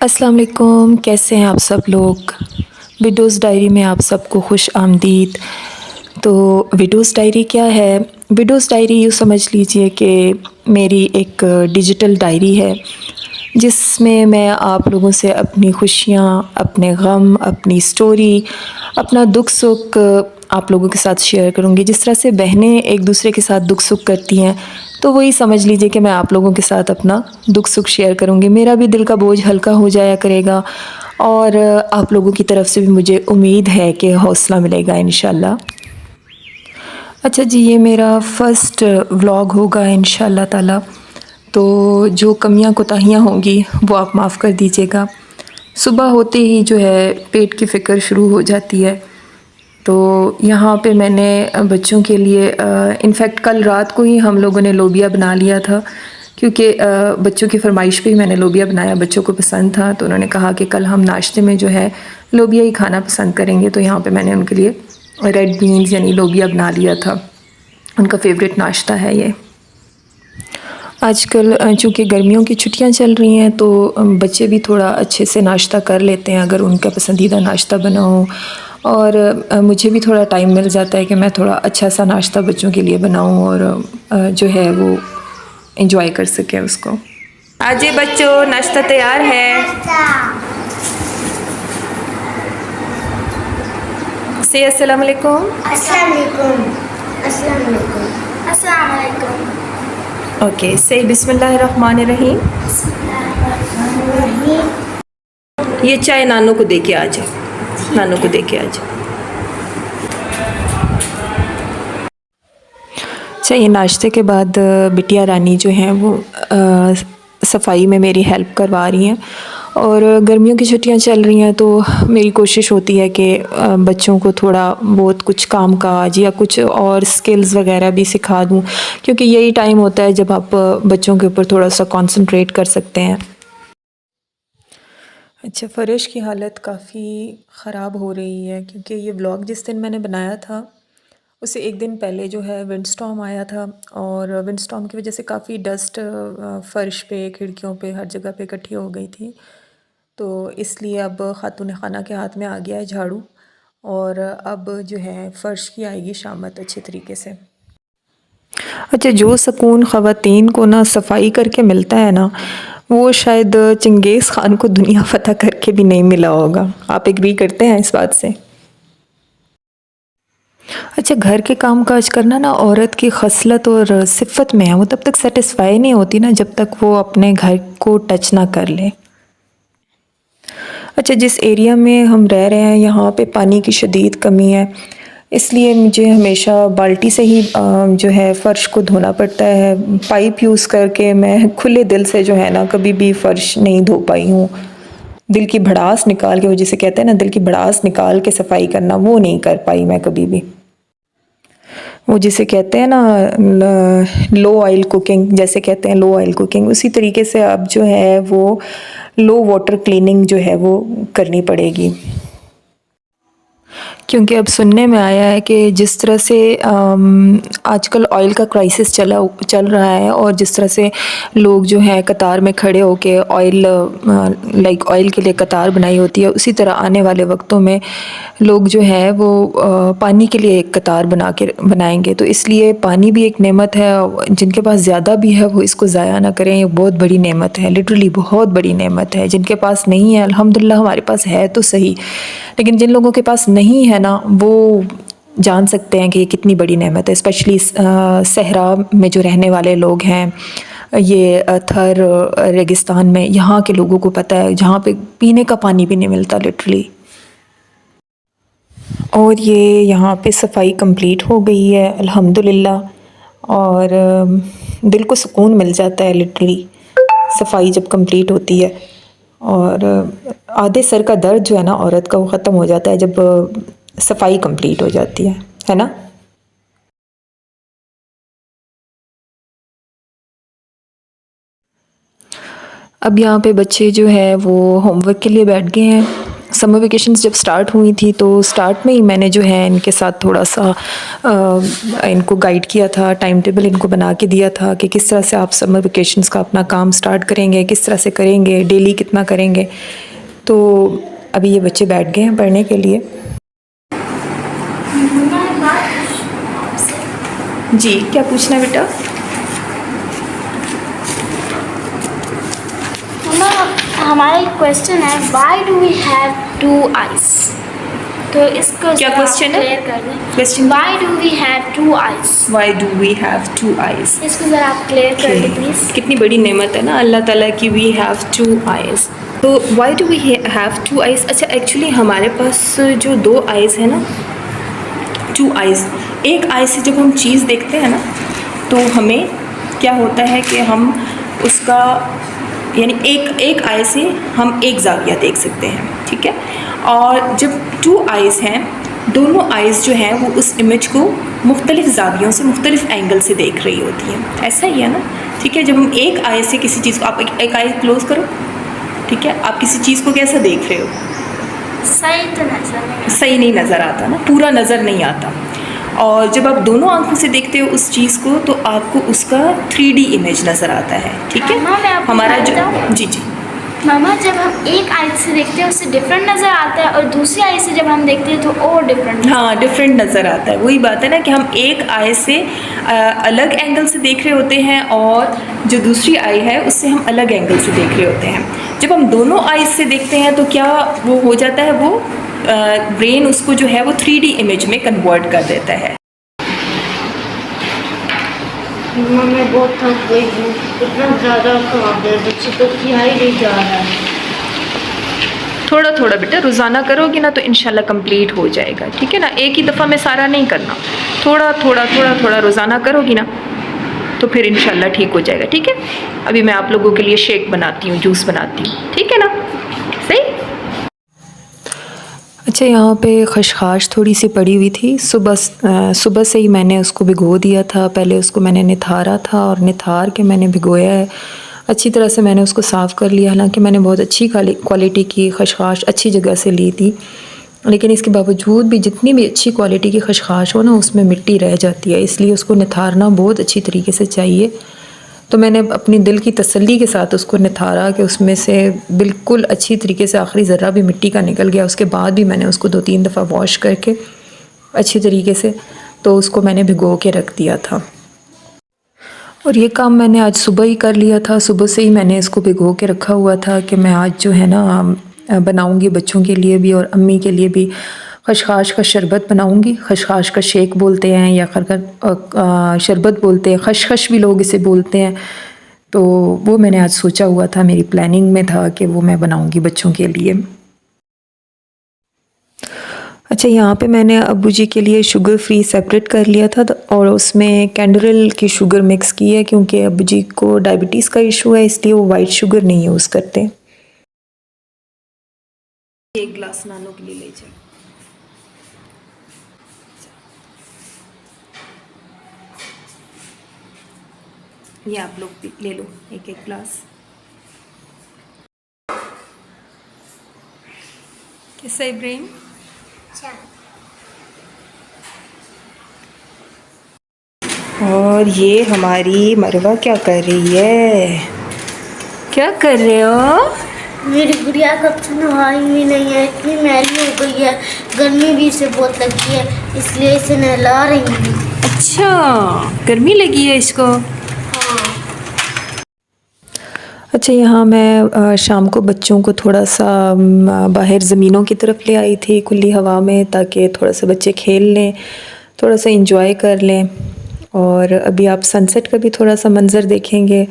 अस्सलाम वालेकुम, कैसे हैं आप सब लोग। विडोज़ डायरी में आप सबको खुश आमदीद। तो विडोज़ डायरी क्या है? विडोज़ डायरी यूँ समझ लीजिए कि मेरी एक डिजिटल डायरी है जिसमें मैं आप लोगों से अपनी खुशियाँ, अपने गम, अपनी स्टोरी, अपना दुख सुख आप लोगों के साथ शेयर करूँगी। जिस तरह से बहनें एक दूसरे के साथ दुख सुख करती हैं, तो वही समझ लीजिए कि मैं आप लोगों के साथ अपना दुख सुख शेयर करूँगी। मेरा भी दिल का बोझ हल्का हो जाया करेगा और आप लोगों की तरफ से भी मुझे उम्मीद है कि हौसला मिलेगा इंशाल्लाह। अच्छा जी, ये मेरा फ़र्स्ट व्लॉग होगा इंशाल्लाह ताला, तो जो कमियां कोताहियां होंगी वो आप माफ़ कर दीजिएगा। सुबह होते ही जो है पेट की फ़िक्र शुरू हो जाती है। तो यहाँ पे मैंने बच्चों के लिए इनफैक्ट कल रात को ही हम लोगों ने लोबिया बना लिया था, क्योंकि बच्चों की फरमाइश पे ही मैंने लोबिया बनाया। बच्चों को पसंद था तो उन्होंने कहा कि कल हम नाश्ते में जो है लोबिया ही खाना पसंद करेंगे। तो यहाँ पे मैंने उनके लिए रेड बीन्स यानी लोबिया बना लिया था। उनका फेवरेट नाश्ता है ये। आजकल चूँकि गर्मियों की छुट्टियां चल रही हैं तो बच्चे भी थोड़ा अच्छे से नाश्ता कर लेते हैं अगर उनका पसंदीदा नाश्ता बना हो, और मुझे भी थोड़ा टाइम मिल जाता है कि मैं थोड़ा अच्छा सा नाश्ता बच्चों के लिए बनाऊं और जो है वो एंजॉय कर सकें उसको। आज ये बच्चों नाश्ता तैयार है। से अस्सलाम वालेकुम। अस्सलाम वालेकुम। अस्सलाम वालेकुम। अस्सलाम वालेकुम। ओके, से बिस्मिल्लाहिर्रहमानिर्रहीम। ये चाय नानू को दे के आ जाए, नानू को दे के आ जाए। अच्छा, ये नाश्ते के बाद बिटिया रानी जो हैं वो सफाई में मेरी हेल्प करवा रही हैं। और गर्मियों की छुट्टियां चल रही हैं तो मेरी कोशिश होती है कि बच्चों को थोड़ा बहुत कुछ काम काज या कुछ और स्किल्स वगैरह भी सिखा दूं, क्योंकि यही टाइम होता है जब आप बच्चों के ऊपर थोड़ा सा कंसंट्रेट कर सकते हैं। अच्छा, फ़र्श की हालत काफ़ी ख़राब हो रही है क्योंकि ये व्लॉग जिस दिन मैंने बनाया था उससे एक दिन पहले जो है विंडस्टॉर्म आया था, और विंडस्टॉर्म की वजह से काफ़ी डस्ट फ़र्श पे, खिड़कियों पे, हर जगह पे इकट्ठी हो गई थी। तो इसलिए अब ख़ातून खाना के हाथ में आ गया है झाड़ू, और अब जो है फ़र्श की आएगी शामत अच्छे तरीके से। अच्छा, जो सुकून ख़वातीन को ना सफाई करके मिलता है ना, वो शायद चंगेज़ ख़ान को दुनिया फ़तह करके भी नहीं मिला होगा। आप एग्री करते हैं इस बात से? अच्छा, घर के काम काज करना ना औरत की खसलत और सिफ़त में है। वो तब तक सेटिस्फाई नहीं होती ना जब तक वो अपने घर को टच ना कर ले। अच्छा, जिस एरिया में हम रह रहे हैं यहाँ पे पानी की शदीद कमी है, इसलिए मुझे हमेशा बाल्टी से ही जो है फ़र्श को धोना पड़ता है। पाइप यूज़ करके मैं खुले दिल से जो है ना कभी भी फ़र्श नहीं धो पाई हूँ। दिल की भड़ास निकाल के, वो जिसे कहते हैं ना दिल की भड़ास निकाल के सफाई करना, वो नहीं कर पाई मैं कभी भी। वो जिसे कहते हैं ना लो ऑयल कुकिंग, जैसे कहते हैं लो ऑयल कुकिंग, उसी तरीके से अब जो है वो लो वाटर क्लीनिंग जो है वो करनी पड़ेगी। क्योंकि अब सुनने में आया है कि जिस तरह से आजकल ऑयल का क्राइसिस चल रहा है, और जिस तरह से लोग जो हैं कतार में खड़े होके ऑयल के लिए कतार बनाई होती है, उसी तरह आने वाले वक्तों में लोग जो है वो पानी के लिए एक कतार बनाएंगे। तो इसलिए पानी भी एक नेमत है, जिनके पास ज़्यादा भी है वो इसको ज़ाया ना करें। ये बहुत बड़ी नेमत है, लिटरली बहुत बड़ी नेमत है। जिनके पास नहीं है, अल्हम्दुलिल्लाह हमारे पास है तो सही, लेकिन जिन लोगों के पास नहीं है ना, वो जान सकते हैं कि ये कितनी बड़ी नेमत है। स्पेशली सहरा में जो रहने वाले लोग हैं, ये थर रेगिस्तान में, यहाँ के लोगों को पता है, जहाँ पे पीने का पानी भी नहीं मिलता लिटरली। और ये यहाँ पे सफाई कंप्लीट हो गई है अल्हम्दुलिल्लाह, और दिल को सुकून मिल जाता है लिटरली सफाई जब कंप्लीट होती है। और आधे सर का दर्द जो है ना औरत का, वो ख़त्म हो जाता है जब सफाई कंप्लीट हो जाती है ना। अब यहाँ पे बच्चे जो है वो होमवर्क के लिए बैठ गए हैं। समर वेकेशंस जब स्टार्ट हुई थी तो स्टार्ट में ही मैंने जो है इनके साथ थोड़ा सा इनको गाइड किया था, टाइम टेबल इनको बना के दिया था कि किस तरह से आप समर वेकेशंस का अपना काम स्टार्ट करेंगे, किस तरह से करेंगे, डेली कितना करेंगे। तो अभी ये बच्चे बैठ गए हैं पढ़ने के लिए। जी, क्या पूछना है बेटा? हमारा एक क्वेश्चन है, why do we have two eyes? तो इसको क्या क्वेश्चन है? क्लियर कर दें। Question, why do we have two eyes? Why do we have two eyes? इसको ज़रा आप क्लियर कर दें प्लीज़। कितनी बड़ी नेमत है ना अल्लाह ताला की, वी हैव टू आइज। तो why do we have two eyes? अच्छा, एक्चुअली हमारे पास जो दो आइज है ना, टू आइज, एक आई से जब हम चीज़ देखते हैं ना, तो हमें क्या होता है कि हम उसका यानी एक आई से हम एक जाविया देख सकते हैं, ठीक है। और जब टू आइज़ हैं, दोनों आइज़ जो हैं वो उस इमेज को मुख्तलिफ़ जावियों से, मुख्तलिफ़ एंगल से देख रही होती हैं। ऐसा ही है ना, ठीक है। जब हम एक आई से किसी चीज़ को, आप एक आई क्लोज़ करो, ठीक है, आप किसी चीज़ को कैसा देख रहे हो? सही नहीं नज़र आता ना, पूरा नज़र नहीं आता। और जब आप दोनों आंखों से देखते हो उस चीज़ को, तो आपको उसका 3D इमेज नज़र आता है, ठीक है। हमारा जो जी मामा, जब हम एक आई से देखते हैं उससे डिफरेंट नज़र आता है, और दूसरी आई से जब हम देखते हैं तो और डिफरेंट। हाँ, डिफरेंट नज़र आता है। वही बात है ना कि हम एक आई से अलग एंगल से देख रहे होते हैं, और जो दूसरी आई है उससे हम अलग एंगल से देख रहे होते हैं। जब हम दोनों आईज से देखते हैं तो क्या वो हो जाता है, वो ब्रेन उसको जो है वो 3D इमेज में कन्वर्ट कर देता है। मैं बहुत थक गई हूँ, इतना ज़्यादा ख्वाब है, बच्चे तो किया ही नहीं जा रहा है। थोड़ा थोड़ा बेटा रोज़ाना करोगी ना तो इंशाल्लाह कंप्लीट हो जाएगा, ठीक है ना। एक ही दफ़ा में सारा नहीं करना, थोड़ा थोड़ा थोड़ा थोड़ा रोज़ाना करोगी ना तो फिर इंशाल्लाह ठीक हो जाएगा, ठीक है। अभी मैं आप लोगों के लिए शेक बनाती हूँ, जूस बनाती हूँ, ठीक है ना, सही। अच्छा, यहाँ पे खशखाश थोड़ी सी पड़ी हुई थी, सुबह से ही मैंने उसको भिगो दिया था। पहले उसको मैंने निथारा था, और निथार के मैंने भिगोया है अच्छी तरह से। मैंने उसको साफ़ कर लिया। हालांकि मैंने बहुत अच्छी क्वालिटी की खशखाश अच्छी जगह से ली थी, लेकिन इसके बावजूद भी जितनी भी अच्छी क्वालिटी की खशखाश हो ना, उसमें मिट्टी रह जाती है, इसलिए उसको निथारना बहुत अच्छी तरीके से चाहिए। तो मैंने अपनी दिल की तसल्ली के साथ उसको निथारा कि उसमें से बिल्कुल अच्छी तरीके से आखिरी ज़र्रा भी मिट्टी का निकल गया। उसके बाद भी मैंने उसको 2-3 दफ़ा वॉश करके अच्छी तरीके से तो उसको मैंने भिगो के रख दिया था। और ये काम मैंने आज सुबह ही कर लिया था। सुबह से ही मैंने इसको भिगो के रखा हुआ था कि मैं आज जो है ना बनाऊंगी बच्चों के लिए भी और अम्मी के लिए भी खशखाश का शरबत बनाऊंगी। खशखाश का शेक बोलते हैं या शरबत बोलते हैं, खशखश भी लोग इसे बोलते हैं। तो वो मैंने आज सोचा हुआ था, मेरी प्लानिंग में था कि वो मैं बनाऊंगी बच्चों के लिए। अच्छा, यहाँ पे मैंने अब्बू जी के लिए शुगर फ्री सेपरेट कर लिया था और उसमें कैंडरल की शुगर मिक्स की है, क्योंकि अब्बू जी को डायबिटीज़ का इशू है, इसलिए वो वाइट शुगर नहीं यूज़ करते। एक गिलास नानों के लिए ले जाए। ये आप लोग भी ले लो एक गिलास। कैसा इब्राहिम? और ये हमारी मरवा क्या कर रही है? क्या कर रहे हो? मेरी गुड़िया कब से नहाई भी नहीं है, इतनी मैली हो गई है, गर्मी भी इसे बहुत लगती है, इसलिए इसे नहला रही हूँ। अच्छा, गर्मी लगी है इसको। हाँ। अच्छा, यहाँ मैं शाम को बच्चों को थोड़ा सा बाहर ज़मीनों की तरफ ले आई थी खुली हवा में, ताकि थोड़ा सा बच्चे खेल लें, थोड़ा सा इंजॉय कर लें। और अभी आप सनसेट का भी थोड़ा सा मंज़र देखेंगे,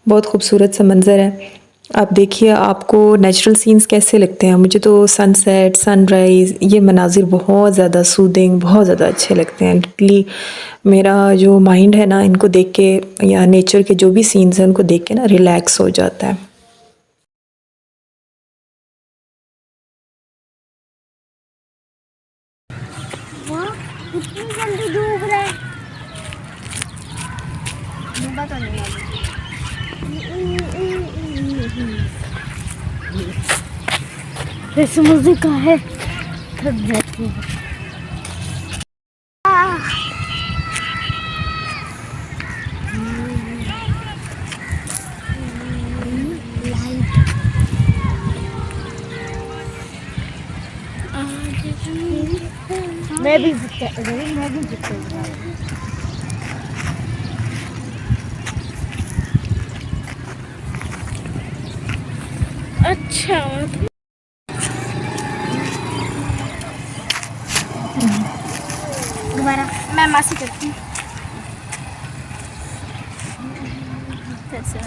बहुत खूबसूरत सा मंज़र है। आप देखिए आपको नेचुरल सीन्स कैसे लगते हैं। मुझे तो सनसेट, सनराइज़, ये मनाजिर बहुत ज़्यादा सूदिंग, बहुत ज़्यादा अच्छे लगते हैं। लिटरली मेरा जो माइंड है ना, इनको देख के या नेचर के जो भी सीन्स हैं उनको देख के ना रिलैक्स हो जाता है। वाह, कितनी जल्दी डूब रहा है। पता नहीं ऐसे मजे का है, थक जाती है। मैं भी जीतूंगा। अच्छा, दोबारा मैं मासी करती हूँ। फिर से